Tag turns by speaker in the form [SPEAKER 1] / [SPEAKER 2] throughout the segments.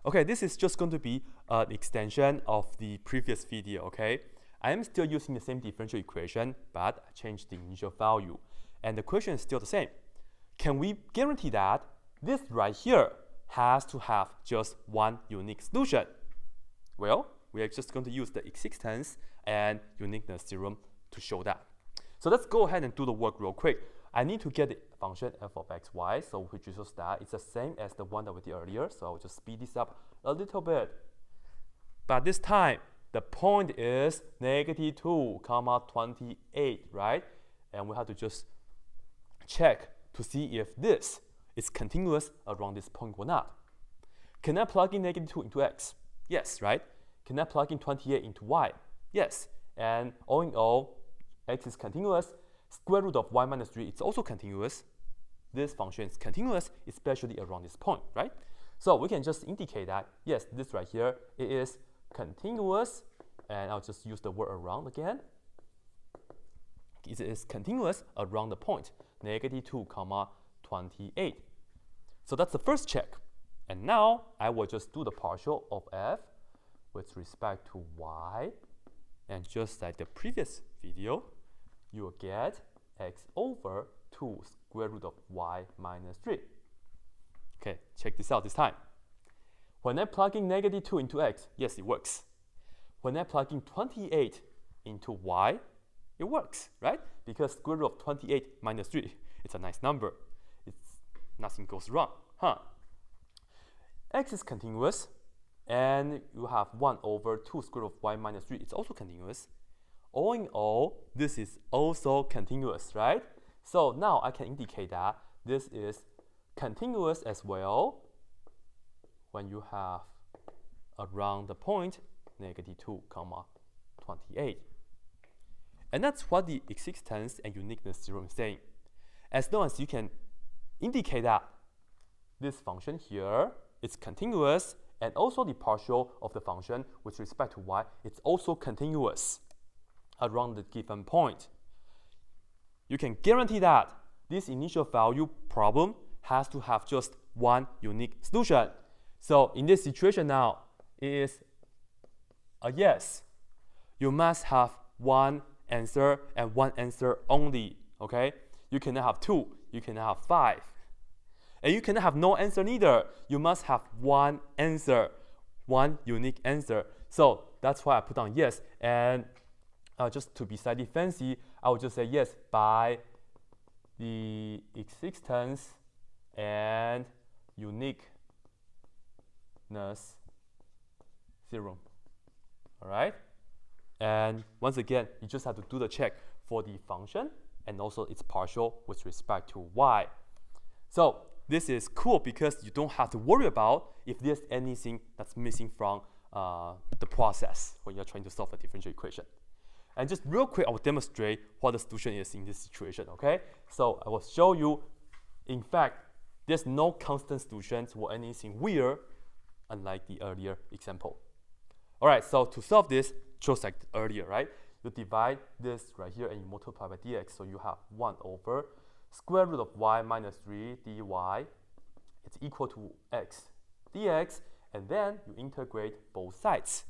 [SPEAKER 1] Okay, this is just going to be an extension of the previous video, okay? I am still using the same differential equation, but I changed the initial value. And the question is still the same. Can we guarantee that this right here has to have just one unique solution? Well, we are just going to use the existence and uniqueness theorem to show that. So let's go ahead and do the work real quick. I need to get the function f of xy, so which is just that it's the same as the one that we did earlier, so I'll just speed this up a little bit. But this time, the point is -2, 28, right? And we have to just check to see if this is continuous around this point or not. Can I plug in -2 into x? Yes, right? Can I plug in 28 into y? Yes. And all in all, x is continuous. Square root of y minus 3 is also continuous. This function is continuous, especially around this point, right? So we can just indicate that, yes, this right here, it is continuous. And I'll just use the word around again. It is continuous around the point, -2, 28. So that's the first check. And now I will just do the partial of f with respect to y. And just like the previous video, you will get x over 2 square root of y minus 3. Okay, check this out this time. When I plug in -2 into x, yes, it works. When I plug in 28 into y, it works, right? Because square root of 28 minus 3, it's a nice number. Nothing goes wrong, huh? X is continuous, and you have 1 over 2 square root of y minus 3. It's also continuous. All in all, this is also continuous, right? So now I can indicate that this is continuous as well when you have around the point -2, 28. And that's what the existence and uniqueness theorem is saying. As long as you can indicate that this function here is continuous, and also the partial of the function with respect to y, it's also continuous around the given point. You can guarantee that this initial value problem has to have just one unique solution. So in this situation now, it is a yes. You must have one answer and one answer only, okay? You cannot have 2, you cannot have 5. And you cannot have no answer neither. You must have one answer, one unique answer. So that's why I put on yes. And just to be slightly fancy, I would just say yes by the existence and uniqueness theorem. All right? And once again, you just have to do the check for the function and also its partial with respect to y. So this is cool because you don't have to worry about if there's anything that's missing from the process when you're trying to solve a differential equation. And just real quick, I will demonstrate what the solution is in this situation, okay? So I will show you, in fact, there's no constant solutions or anything weird, unlike the earlier example. All right, so to solve this, just like earlier, right? You divide this right here and you multiply by dx, so you have 1 over square root of y minus 3 dy. It's equal to x dx, and then you integrate both sides.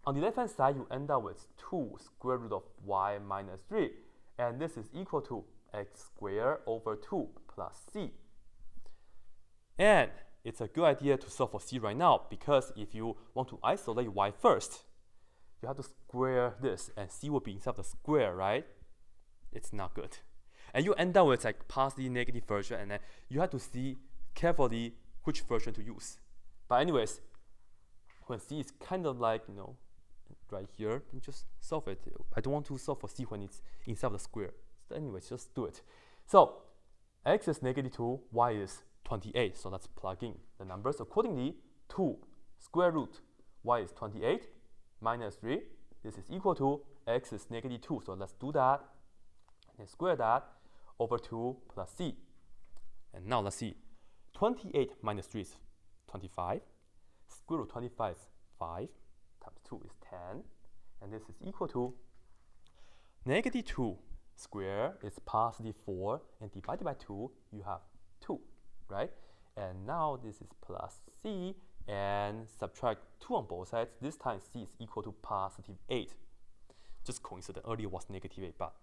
[SPEAKER 1] On the left-hand side, you end up with 2 square root of y minus 3, and this is equal to x squared over 2 plus c. And it's a good idea to solve for c right now, because if you want to isolate y first, you have to square this, and c will be inside the square, right? It's not good. And you end up with like positive, negative version, and then you have to see carefully which version to use. But anyways, when c is kind of like, right here, then just solve it. I don't want to solve for c when it's inside the square. So anyways, just do it. So x is -2, y is 28. So let's plug in the numbers accordingly. 2 square root y is 28 minus 3. This is equal to x is -2. So let's do that. And then square that over 2 plus c. And now let's see. 28 minus 3 is 25. Square root 25 is 5. Times 2 is 10. And this is equal to -2 squared is positive 4. And divided by 2, you have 2, right? And now this is plus c and subtract 2 on both sides. This time c is equal to positive 8. Just coincident. Earlier was negative 8, but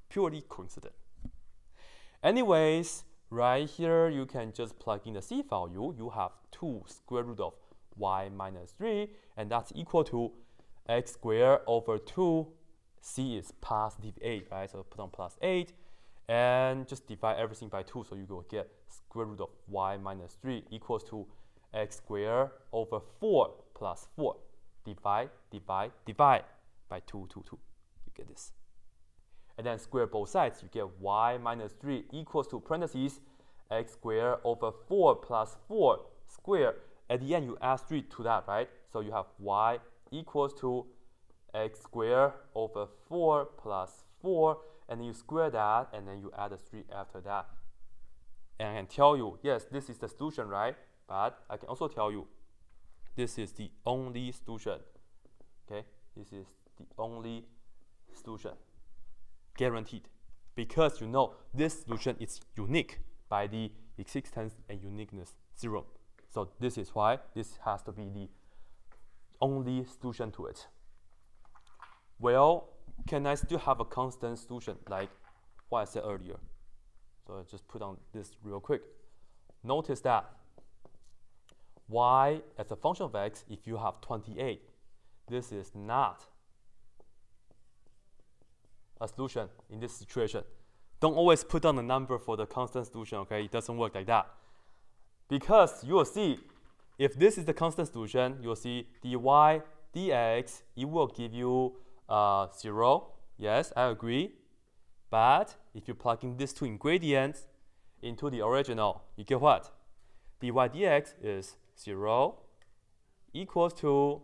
[SPEAKER 1] purely coincident. Anyways, right here you can just plug in the c value. You have 2 square root of y minus 3, and that's equal to x squared over 2. C is positive 8, right? So put on plus 8, and just divide everything by 2. So you will get square root of y minus 3 equals to x squared over 4 plus 4. Divide by 2, 2, 2. You get this. And then square both sides. You get y minus 3 equals to parentheses x squared over 4 plus 4 squared. At the end, you add 3 to that, right? So you have y equals to x squared over 4 plus 4, and then you square that, and then you add a 3 after that. And I can tell you, yes, this is the solution, right? But I can also tell you, this is the only solution. Okay, this is the only solution, guaranteed, because you know this solution is unique by the existence and uniqueness theorem. So this is why this has to be the only solution to it. Well, can I still have a constant solution like what I said earlier? So I just put on this real quick. Notice that y as a function of x, if you have 28, this is not a solution in this situation. Don't always put on a number for the constant solution, okay? It doesn't work like that. Because you will see, if this is the constant solution, you will see dy dx, it will give you 0. Yes, I agree. But if you plug in these two ingredients into the original, you get what? dy dx is 0 equals to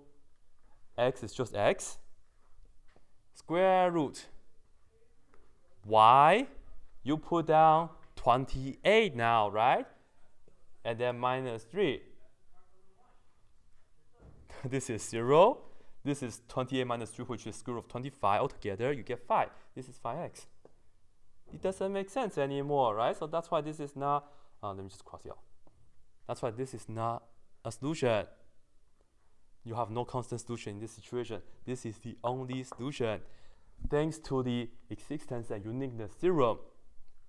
[SPEAKER 1] x is just x, square root y, you put down 28 now, right? And then minus 3. This is 0. This is 28 minus 3, which is square root of 25. Altogether, you get 5. This is 5x. It doesn't make sense anymore, right? So that's why this is not, let me just cross it out. That's why this is not a solution. You have no constant solution in this situation. This is the only solution. Thanks to the existence and uniqueness theorem,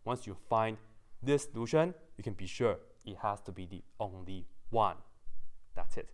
[SPEAKER 1] once you find this solution, you can be sure it has to be the only one. That's it.